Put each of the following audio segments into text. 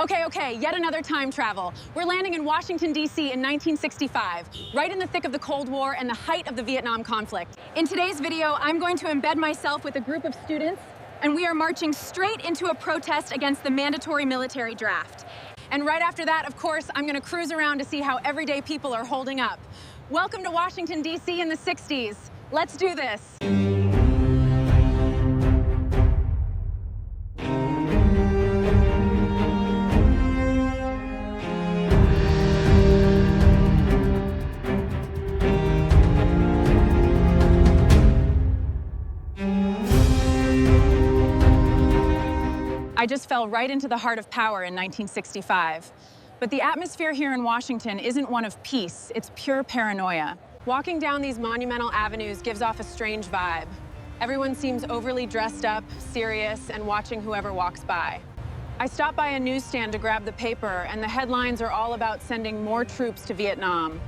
Okay, yet another time travel. We're landing in Washington, D.C. in 1965, right in the thick of the Cold War and the height of the Vietnam conflict. In today's video, I'm going to embed myself with a group of students, and we are marching straight into a protest against the mandatory military draft. And right after that, of course, I'm going to cruise around to see how everyday people are holding up. Welcome to Washington, D.C. in the 60s. Let's do this. I just fell right into the heart of power in 1965. But the atmosphere here in Washington isn't one of peace, it's pure paranoia. Walking down these monumental avenues gives off a strange vibe. Everyone seems overly dressed up, serious, and watching whoever walks by. I stopped by a newsstand to grab the paper, and the headlines are all about sending more troops to Vietnam.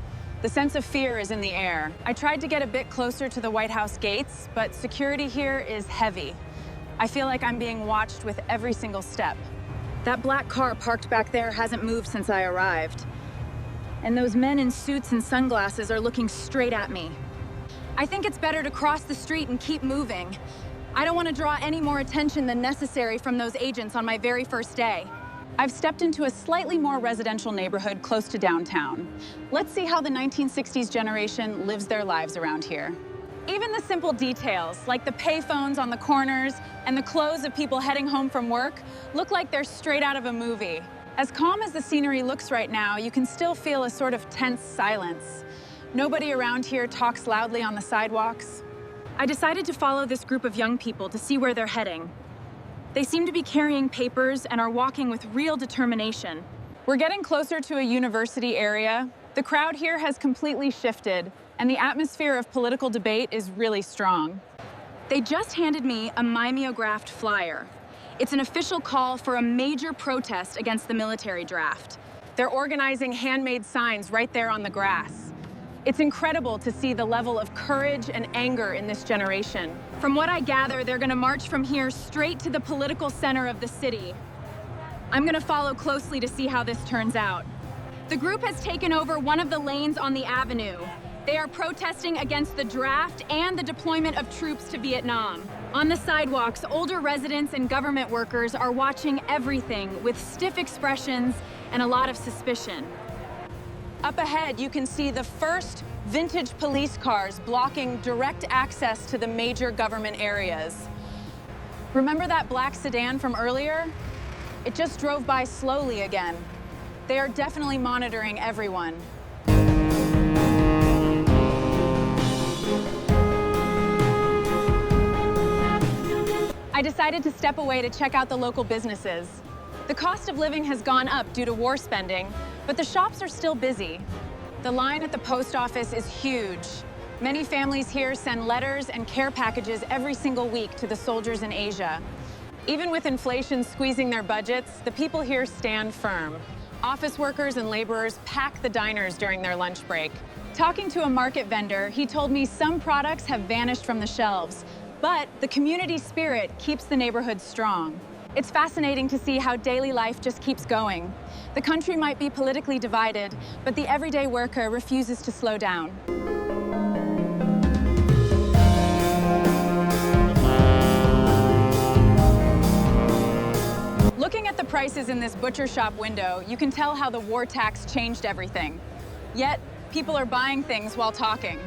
The sense of fear is in the air. I tried to get a bit closer to the White House gates, but security here is heavy. I feel like I'm being watched with every single step. That black car parked back there hasn't moved since I arrived. And those men in suits and sunglasses are looking straight at me. I think it's better to cross the street and keep moving. I don't want to draw any more attention than necessary from those agents on my very first day. I've stepped into a slightly more residential neighborhood close to downtown. Let's see how the 1960s generation lives their lives around here. Even the simple details, like the payphones on the corners and the clothes of people heading home from work, look like they're straight out of a movie. As calm as the scenery looks right now, you can still feel a sort of tense silence. Nobody around here talks loudly on the sidewalks. I decided to follow this group of young people to see where they're heading. They seem to be carrying papers and are walking with real determination. We're getting closer to a university area. The crowd here has completely shifted, and the atmosphere of political debate is really strong. They just handed me a mimeographed flyer. It's an official call for a major protest against the military draft. They're organizing handmade signs right there on the grass. It's incredible to see the level of courage and anger in this generation. From what I gather, they're gonna march from here straight to the political center of the city. I'm gonna follow closely to see how this turns out. The group has taken over one of the lanes on the avenue. They are protesting against the draft and the deployment of troops to Vietnam. On the sidewalks, older residents and government workers are watching everything with stiff expressions and a lot of suspicion. Up ahead, you can see the first vintage police cars blocking direct access to the major government areas. Remember that black sedan from earlier? It just drove by slowly again. They are definitely monitoring everyone. I decided to step away to check out the local businesses. The cost of living has gone up due to war spending, but the shops are still busy. The line at the post office is huge. Many families here send letters and care packages every single week to the soldiers in Asia. Even with inflation squeezing their budgets, the people here stand firm. Office workers and laborers pack the diners during their lunch break. Talking to a market vendor, he told me some products have vanished from the shelves, but the community spirit keeps the neighborhood strong. It's fascinating to see how daily life just keeps going. The country might be politically divided, but the everyday worker refuses to slow down. Looking at the prices in this butcher shop window, you can tell how the war tax changed everything. Yet, people are buying things while talking.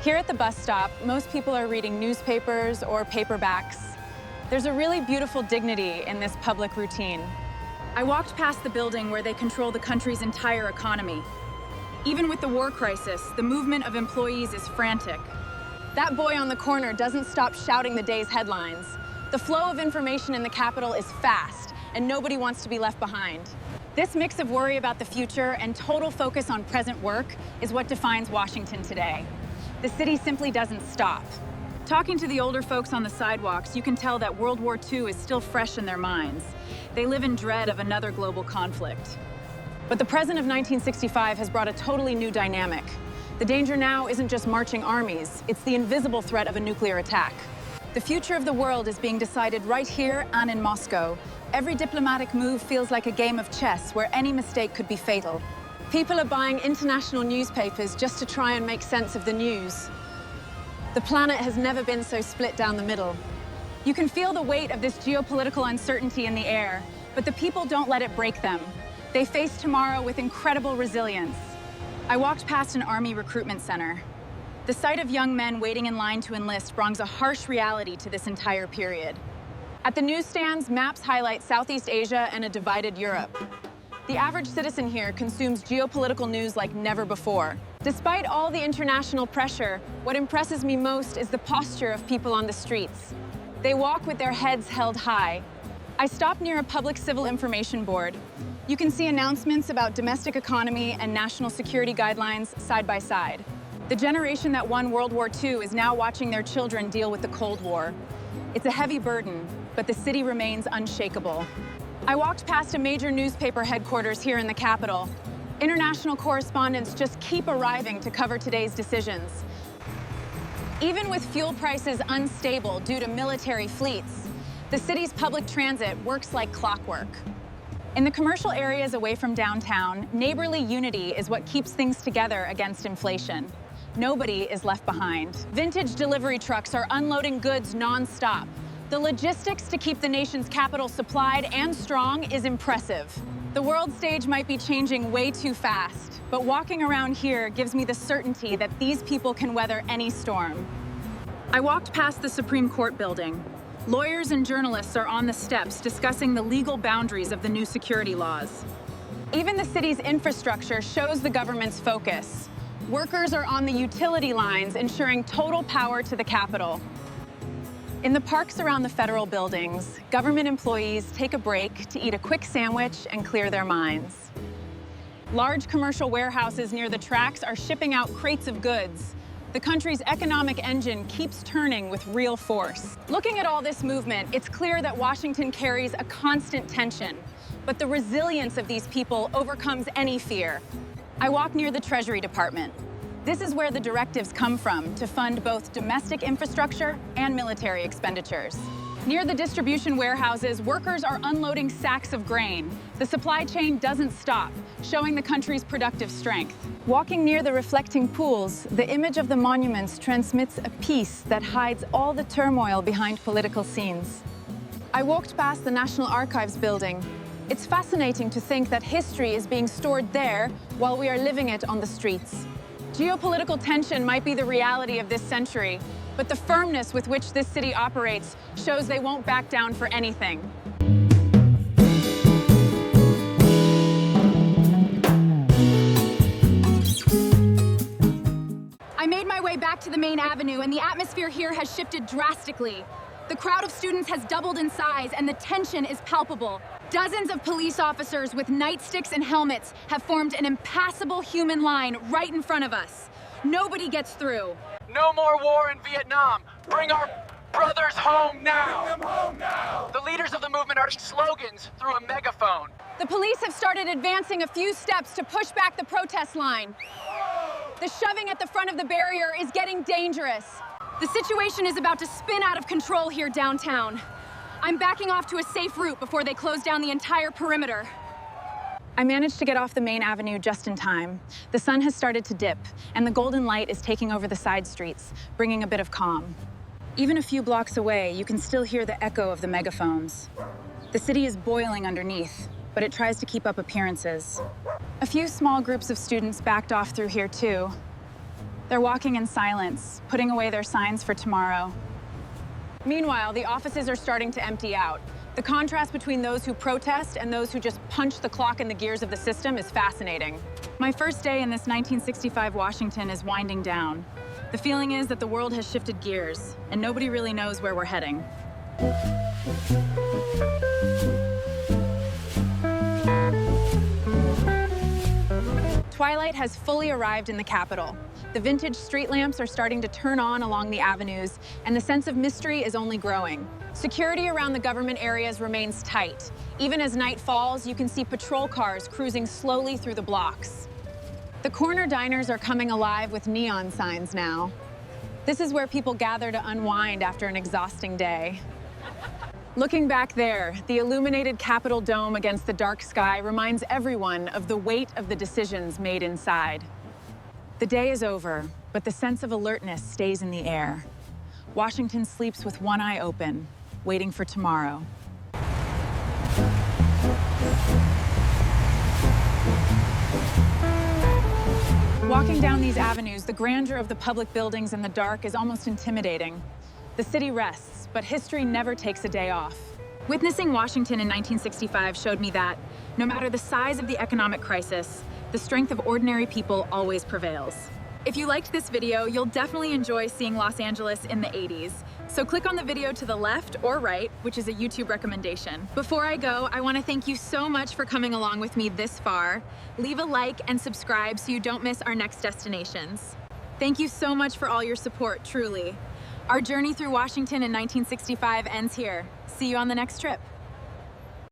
Here at the bus stop, most people are reading newspapers or paperbacks. There's a really beautiful dignity in this public routine. I walked past the building where they control the country's entire economy. Even with the war crisis, the movement of employees is frantic. That boy on the corner doesn't stop shouting the day's headlines. The flow of information in the capital is fast, and nobody wants to be left behind. This mix of worry about the future and total focus on present work is what defines Washington today. The city simply doesn't stop. Talking to the older folks on the sidewalks, you can tell that World War II is still fresh in their minds. They live in dread of another global conflict. But the present of 1965 has brought a totally new dynamic. The danger now isn't just marching armies, it's the invisible threat of a nuclear attack. The future of the world is being decided right here and in Moscow. Every diplomatic move feels like a game of chess where any mistake could be fatal. People are buying international newspapers just to try and make sense of the news. The planet has never been so split down the middle. You can feel the weight of this geopolitical uncertainty in the air, but the people don't let it break them. They face tomorrow with incredible resilience. I walked past an army recruitment center. The sight of young men waiting in line to enlist brings a harsh reality to this entire period. At the newsstands, maps highlight Southeast Asia and a divided Europe. The average citizen here consumes geopolitical news like never before. Despite all the international pressure, what impresses me most is the posture of people on the streets. They walk with their heads held high. I stopped near a public civil information board. You can see announcements about domestic economy and national security guidelines side by side. The generation that won World War II is now watching their children deal with the Cold War. It's a heavy burden, but the city remains unshakable. I walked past a major newspaper headquarters here in the capital. International correspondents just keep arriving to cover today's decisions. Even with fuel prices unstable due to military fleets, the city's public transit works like clockwork. In the commercial areas away from downtown, neighborly unity is what keeps things together against inflation. Nobody is left behind. Vintage delivery trucks are unloading goods non-stop. The logistics to keep the nation's capital supplied and strong is impressive. The world stage might be changing way too fast, but walking around here gives me the certainty that these people can weather any storm. I walked past the Supreme Court building. Lawyers and journalists are on the steps discussing the legal boundaries of the new security laws. Even the city's infrastructure shows the government's focus. Workers are on the utility lines, ensuring total power to the Capitol. In the parks around the federal buildings, government employees take a break to eat a quick sandwich and clear their minds. Large commercial warehouses near the tracks are shipping out crates of goods. The country's economic engine keeps turning with real force. Looking at all this movement, it's clear that Washington carries a constant tension, but the resilience of these people overcomes any fear. I walk near the Treasury Department. This is where the directives come from to fund both domestic infrastructure and military expenditures. Near the distribution warehouses, workers are unloading sacks of grain. The supply chain doesn't stop, showing the country's productive strength. Walking near the reflecting pools, the image of the monuments transmits a peace that hides all the turmoil behind political scenes. I walked past the National Archives building. It's fascinating to think that history is being stored there while we are living it on the streets. Geopolitical tension might be the reality of this century, but the firmness with which this city operates shows they won't back down for anything. I made my way back to the main avenue, and the atmosphere here has shifted drastically. The crowd of students has doubled in size, and the tension is palpable. Dozens of police officers with nightsticks and helmets have formed an impassable human line right in front of us. Nobody gets through. No more war in Vietnam. Bring our brothers home now. Bring them home now. The leaders of the movement are slogans through a megaphone. The police have started advancing a few steps to push back the protest line. The shoving at the front of the barrier is getting dangerous. The situation is about to spin out of control here downtown. I'm backing off to a safe route before they close down the entire perimeter. I managed to get off the main avenue just in time. The sun has started to dip, and the golden light is taking over the side streets, bringing a bit of calm. Even a few blocks away, you can still hear the echo of the megaphones. The city is boiling underneath, but it tries to keep up appearances. A few small groups of students backed off through here too. They're walking in silence, putting away their signs for tomorrow. Meanwhile, the offices are starting to empty out. The contrast between those who protest and those who just punch the clock in the gears of the system is fascinating. My first day in this 1965 Washington is winding down. The feeling is that the world has shifted gears, and nobody really knows where we're heading. Twilight has fully arrived in the capital. The vintage street lamps are starting to turn on along the avenues, and the sense of mystery is only growing. Security around the government areas remains tight. Even as night falls, you can see patrol cars cruising slowly through the blocks. The corner diners are coming alive with neon signs now. This is where people gather to unwind after an exhausting day. Looking back there, the illuminated Capitol dome against the dark sky reminds everyone of the weight of the decisions made inside. The day is over, but the sense of alertness stays in the air. Washington sleeps with one eye open, waiting for tomorrow. Walking down these avenues, the grandeur of the public buildings in the dark is almost intimidating. The city rests, but history never takes a day off. Witnessing Washington in 1965 showed me that, no matter the size of the economic crisis, the strength of ordinary people always prevails. If you liked this video, you'll definitely enjoy seeing Los Angeles in the 80s. So click on the video to the left or right, which is a YouTube recommendation. Before I go, I want to thank you so much for coming along with me this far. Leave a like and subscribe so you don't miss our next destinations. Thank you so much for all your support, truly. Our journey through Washington in 1965 ends here. See you on the next trip.